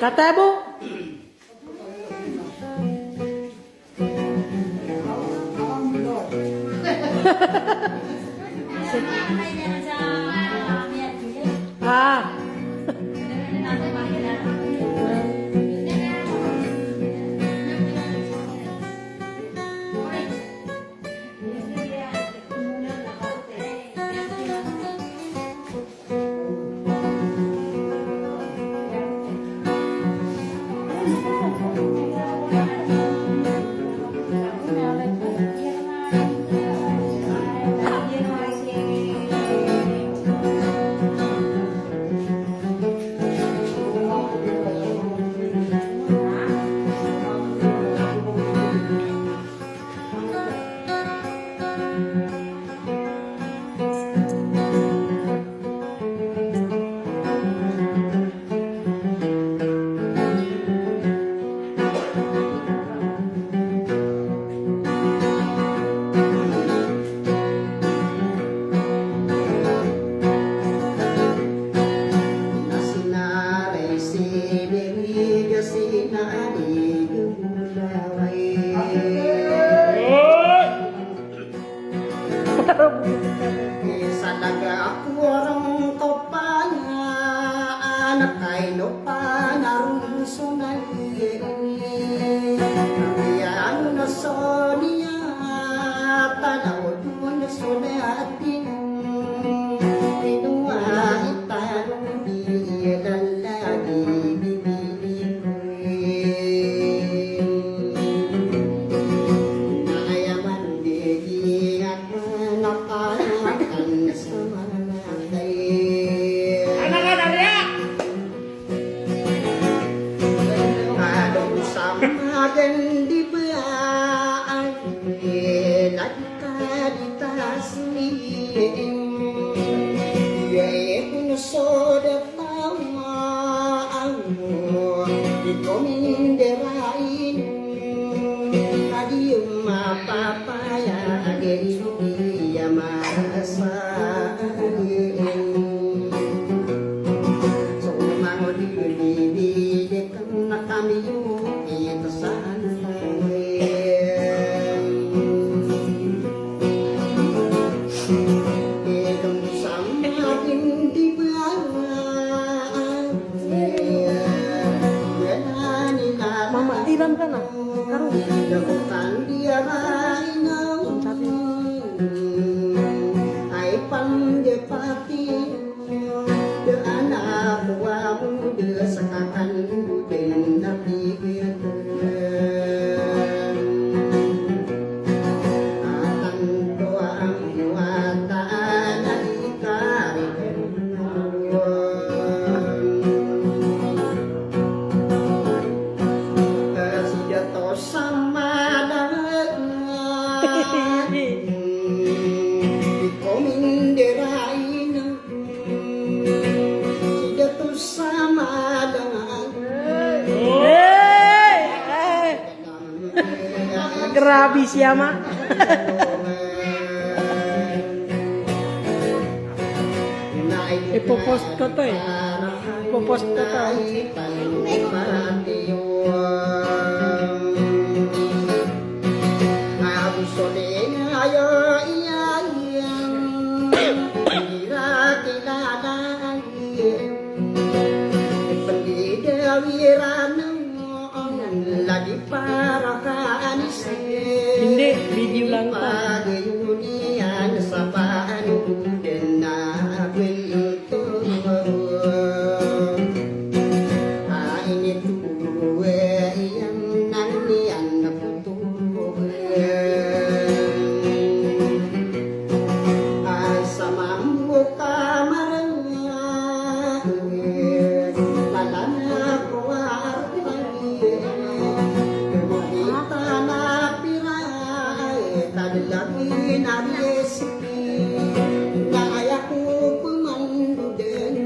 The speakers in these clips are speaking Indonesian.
Kata Bu. Ah. Salaga ako orang kopanya anak kaino pa narunsunan yang na sonia tanaw dun sunatin inua itanong biyadan lagi bibili nayaman di ako nakalakan sama Anak-anak ya. Adong sama di baan nagkaditasmi Yay kung soda tawa mo di kominderain Adiyo mapapaya agay masahin So mango di bibili kang nakami yung ito saan Itong sama hindi ba Mama tilam ka na. Karon. Dakutan dia rainaw ay panggepati de anak buamu de sakakan den napigil atan doa ang buatan at ikarihin Siya to sama kominderain Siya to sama Grabe siya ma. Ipopost ko to eh. Ipopost ko to. Lagi para kaanis Hindi, video lang to. Pagayunian sa paano din na kwento Inituwe iyan nang niyan na putuwe Ay sa mambo kamaranya Lalana ko Kumita na piray Kadalagin ang recipe Na kaya ko pumandudin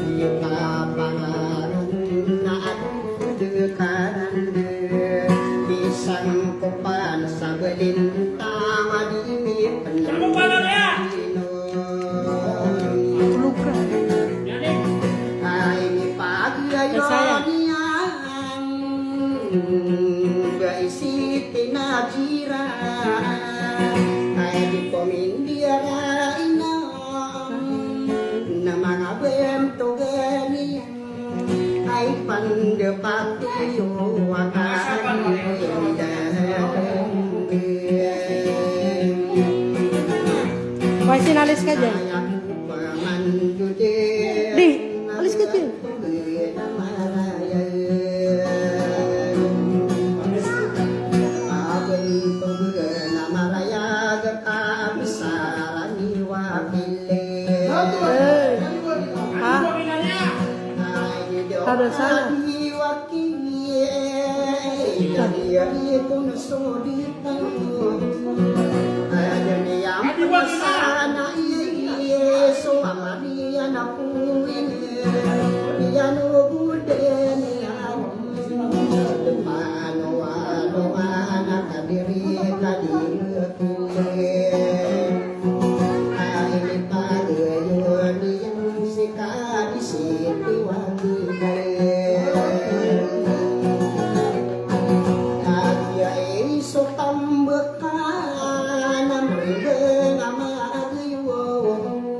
Di ka pangaran na ako dekaran Bisan ko pa sa balintang Adimit Ano pa lang ya? Tulog ka. Ay ni pagyayon ay di komindira ina na mga bento gani ay pandepati wakari Wah, sinalis ka dyan. Di, alis ka dyan. Eh, ha? Ada sana.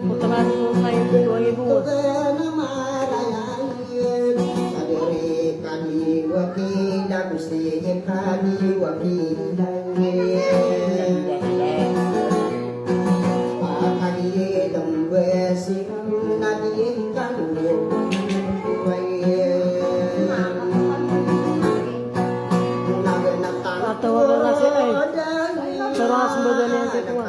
Putaran mo tayo 2,000. Tawa ka kasi ay. Sarang asumbagan niya sa tuwa.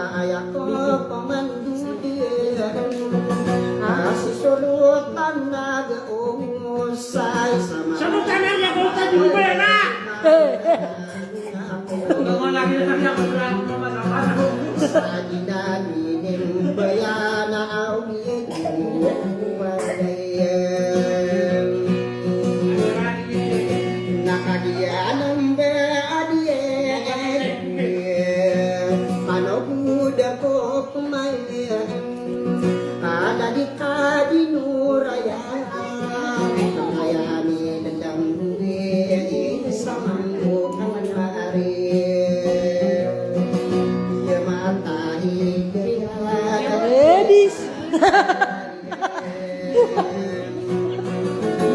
Susulutan nag-uusay sama. Salutan na niya kung tayo mo ba na? Mga lagi na kanya kung lang mamasama. Sa ginamining bayana awin nakagiyan ang beadien panobuda ko kumayan ada di kadinuraya kayani nandambuin sa manggo kaman maari dia matahi Ladies.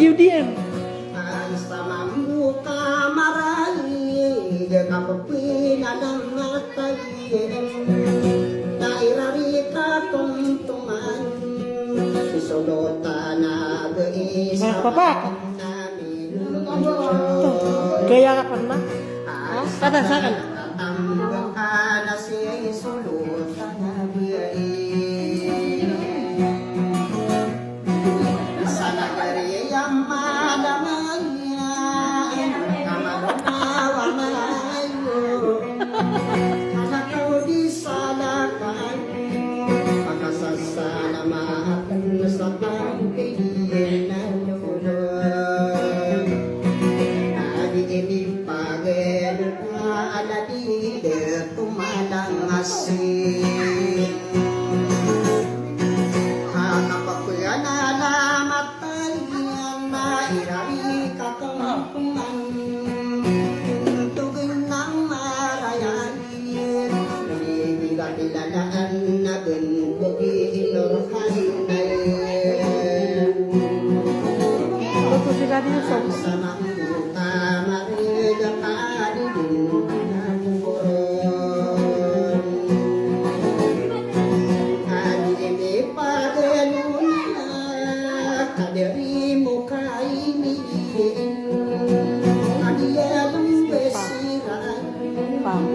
UDM. sa mambuka maray kapapina ng matay nairari ka tungtungan isulota na gaisa Papa. Gaya ka pa na? Patasakan. Tambang ka na siya isulota na sa nagariyang malamaya kamaganawa mayo anak ko di salakan pagkasasana mahatan sa pangkihin na lulod nagiging pagin na aladide tumalang asin hakapakuyan na namatay na irari kakampuman tugin ng marayan nanibigat-ilalaan na gunbugi inurhan na Ito si Radio Sob. sa mambuka mariga kadidin namuron kadini paganuna kadiri mo kainin kadiyalong besiran Pang.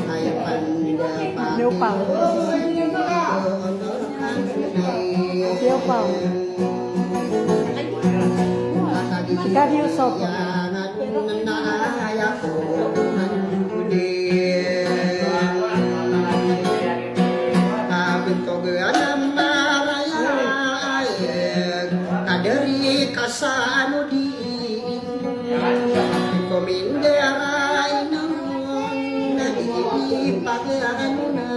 ay panda New Pang. Siya Pang. Radio Sob. Kaderi kasano di kominderay nang nagipagano na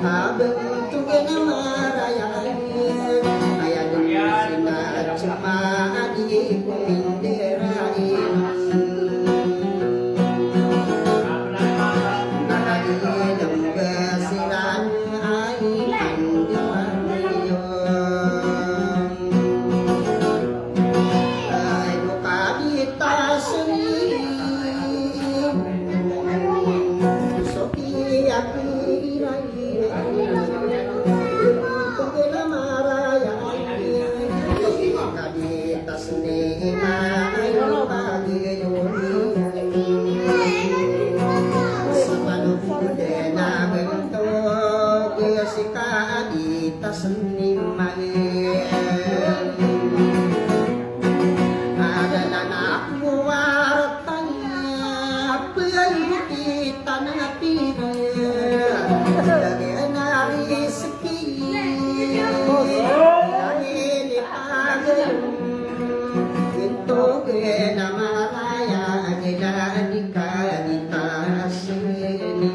habang tugan na marayan kaya dun sinadya di kominderay kita seniman adalah anak wartanya perlu kita napi lagi nari seki lagi lipagan untuk nama raya kita dikadita seni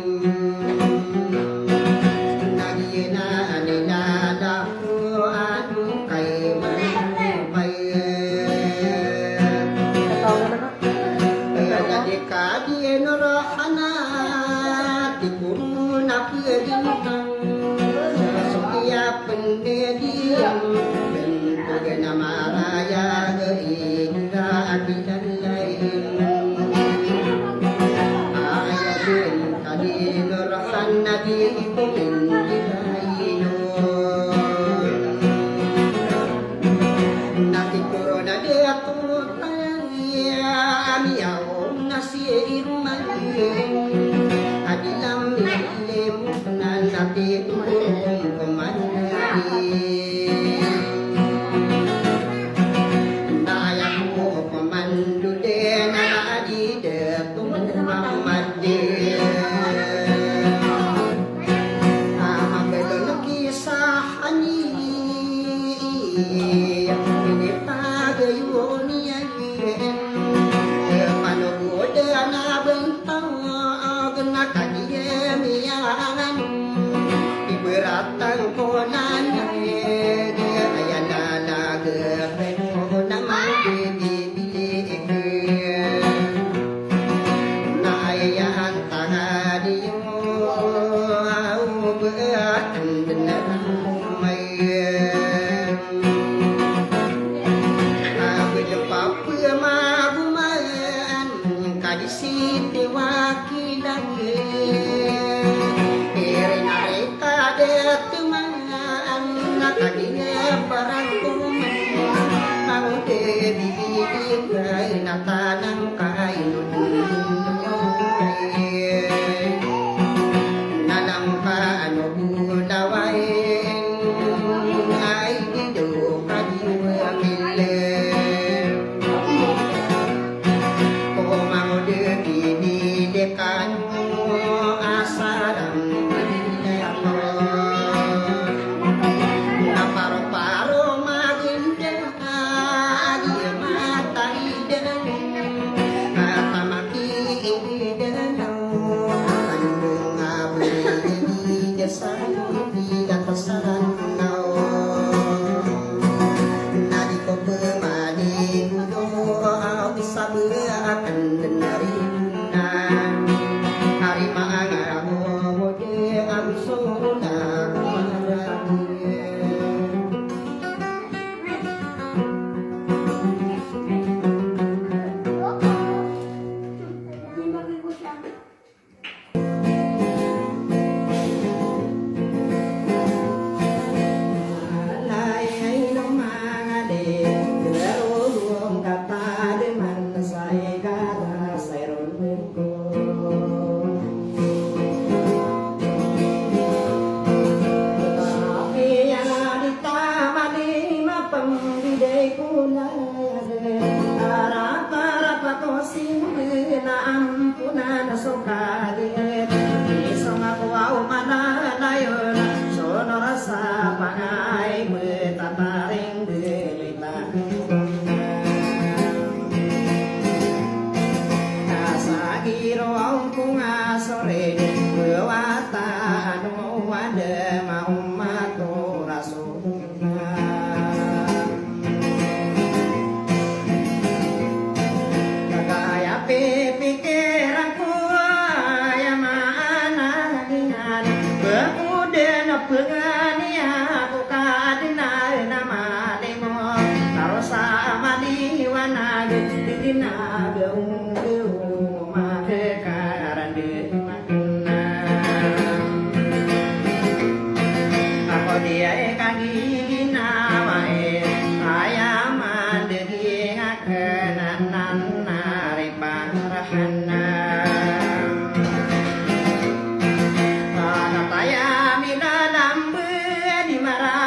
Di marah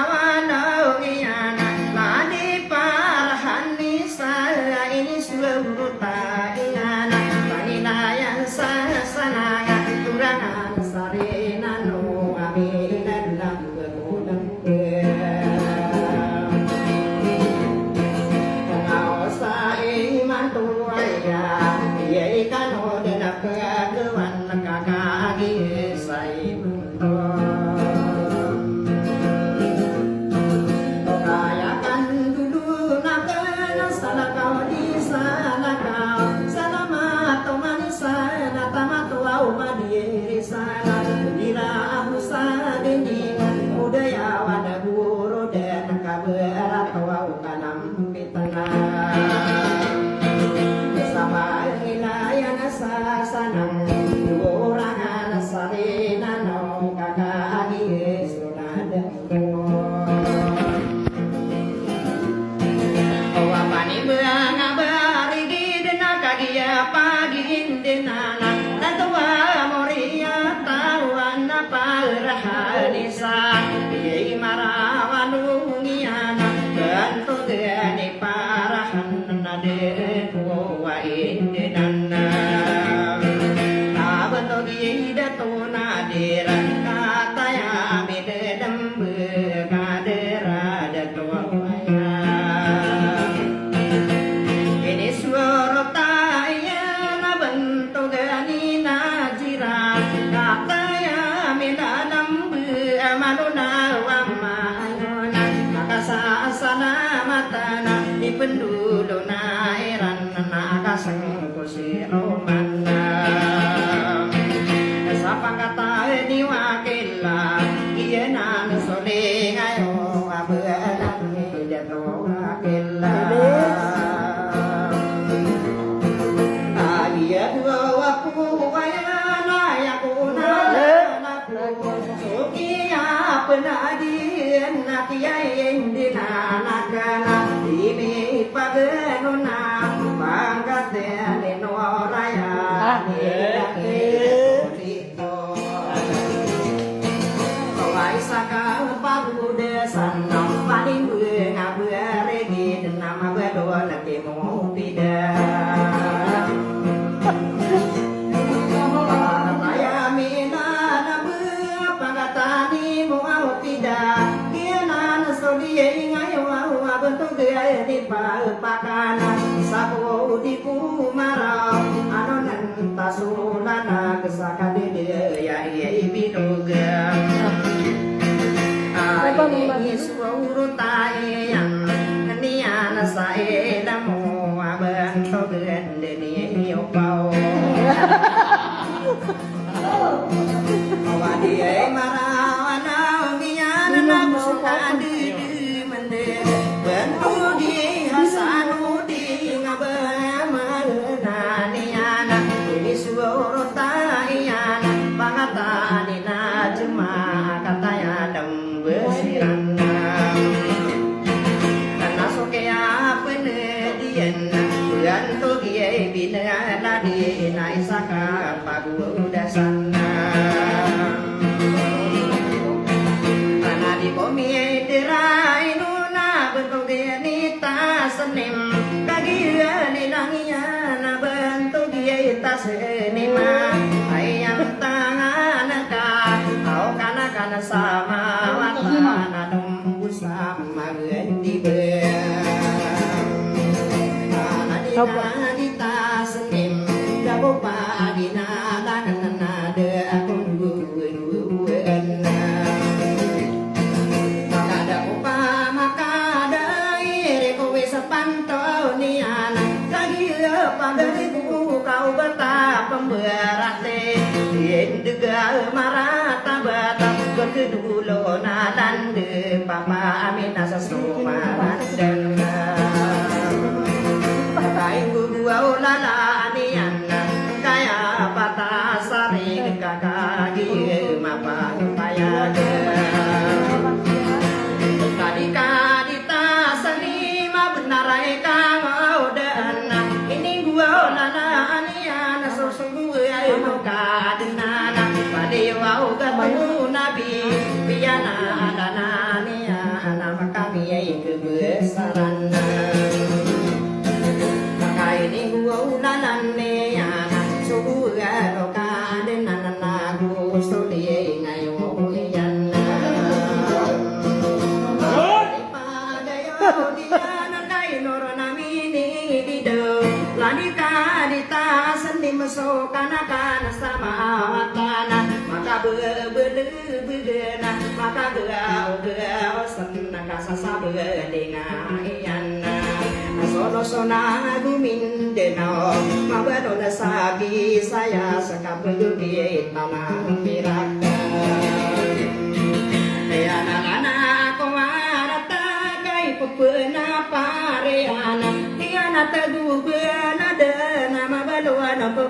wana guru dan kaberat wau kanam pitana sama ilayan sasanang durangan sarina no kakagi sunada wapani beanga bari gidena kagia pagi denana tatua moria tawana parahanisa ye marawanungiana bantu gani parahanna de wa indenana abanto gida tuna dera kataya medem kadera de tua ini suara taya bantu gani najira kataya medanam manuna wa mayona makasasana matana di penduduna eran nakasang kursi romana sapa kata di wakila iya nan sole ngayo abelan jatuh wakila iya dua waku wayana yakuna sukiya penadien nakiyain dinanakana ini pagenuna pangkatene noraya Saka pagude sanam paling ngabere di nama bedoa lagi mau tidak saya mina nabu pangatani mau tidak kiana sodi ngai wau bentuk dia di pakana sapu di kumara anonan tasulana kesaka dia ya ibidoga ini suruh tayang niana saya damu abanto gende ni opau awadi marawana ngiana nabuka di mende bentu di hasanu di ngabama niana ini suruh tayang pangatani najma kataya dam besirana karena sokea penedian bantu kiai bina ladi naisaka pagu dasana karena di bumi terai nuna bentuk nita senim kagia nilangia na bentuk kiai tas senima ayam tangan ka kau kana sama watana dumbu sama gendi ana di tas senim dabo pagi nada nada aku ada upa maka ada ire kowe sepantau ni anak lagi pada ribu kau betapa pemberate indega marata bata berkedulo nadan de papa amina sasuma dan kai gua lala ni anna kaya pata sari kakagi mapa paya tadi kadita sani ma benarai kau dan ini gua lala ni anna sosunggu ayo kadena pada wau ketemu nabi piana dana ni nama kami yang kebesaran ini gua ulanan ni suhu garo kadena nagu suli ngayo yan pada yo dia nakai norona mini dido lani kadita seni masuk kana sama watana maka bedena maka gau senang kasasa bedena iyana sono sona gumin deno mabadona sabi saya sekapelu di tanah piraka ya nana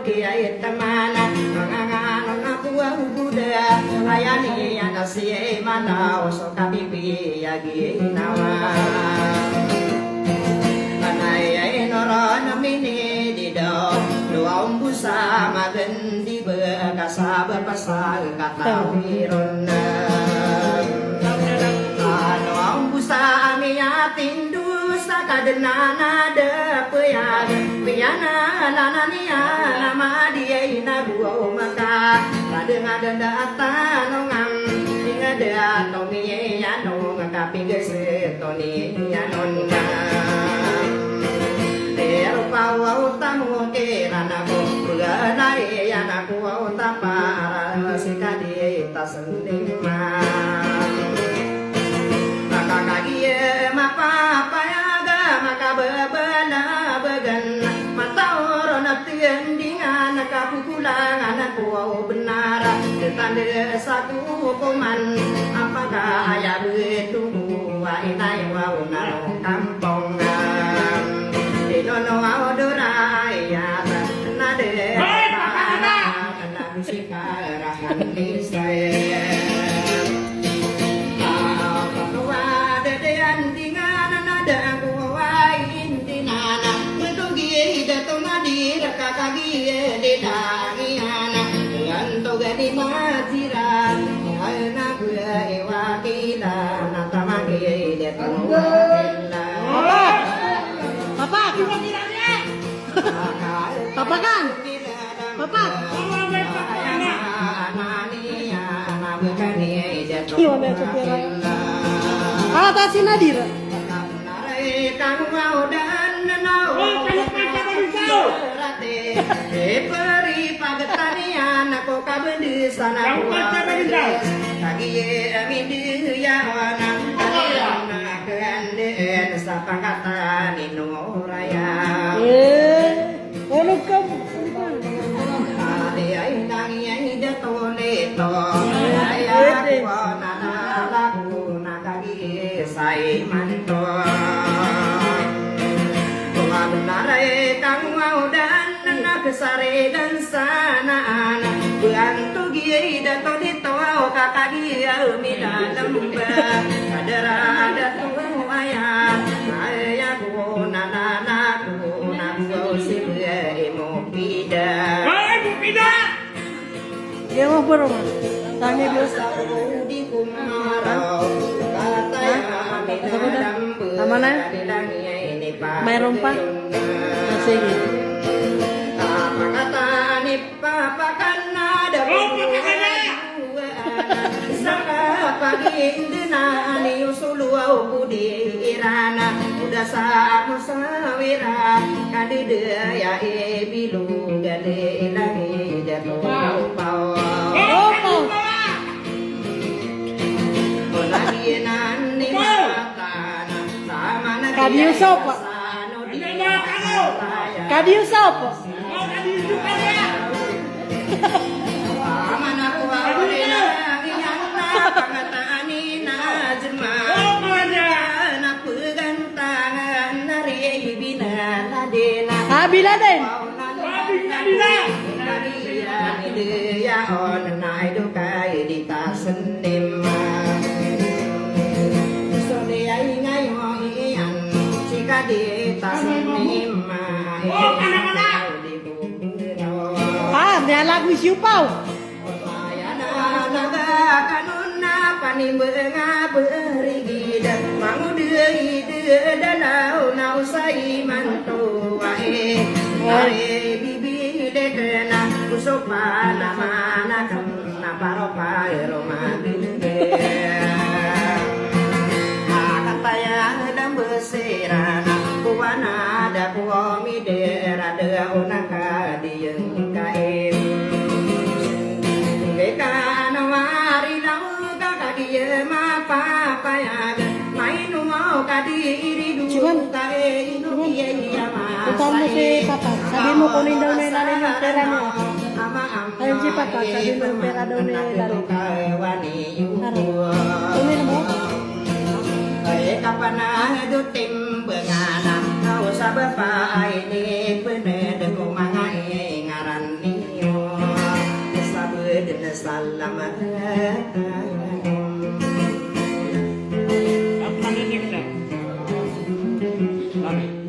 kiai temana mangangan aku buda ayani anasi mana osok kapipi yagi nawa anai noron mini dido doa umbusa magendi bekasa berpasal kata wirona doa umbusa amia tindu sakadenana de peyag piyana lanania nama dia ina dua maka kadang ada data nongam inga dia tomi ya nong kapi gese toni ya nonna Pawau tamu kerana ku begadai anakku tapara sekali tak sendima maka kaki apa ya ga maka bebana began mata orang tiang dengan kapukulang anakku benar tanda satu kuman apakah ayah bertunggu inai wau narong kampung Nono adorai ya nade na sikarahan ni saya Pakwa dedean dingan nada kuwa indinana medugi dato nadi kakagi dedangiana anto gadi majira ana gua ewakila natamagi dato Papa kan? Papa? Gimana itu Pira? Ah, tadi Nadir. Peri pagetanian aku kabende sana kagi amindi ya wana kande sapangatan inuraya Ono kamu. ade ai nangi ai datone to aya ko nana lagu nakagi sai manto Tua benar kamu mau dan kesare dan sana anak bantu gie dato di toa kakak dia mina lembah kadara ada tuh ayah ayahku nanaku naku si emo pida Dia mau berapa? Tanya biasa. di kumarau kata ya mina lembah Mana? ini pak Main rompak? Masih gitu. apa kata ni papa kana ada saka pagi indina ni usulu au budi irana udah sa musawira kadide ya e bilu gale lagi jatuh pau lagi nani matana sama Kadiu sopo? Kadiu sopo? Bila den. Ya on nai do kai di ta senim. So de ai ngai mo ian sika di ta senim. Ah, dia lagu siupau. Menga berigi dan mangu dia dalau nau sai mantu wae wae bibi dekena kusopa mana kana paropa roma binde kata ya dan beserana kuwana ada kuomi dera de onaka dieng kaem gekana mari dia ma pa pa ya mai nu mau kadiri du kare nu iya ma Utama si Papa, sabi mo kunin daw na ilalim yung pera niya. Ayun si Papa, sabi mo yung pera daw na ilalim. Kunin mo? Ay kapana do timbenganan kau sa bapa ini bener ko mga ngaran Apa namanya kita? Lami.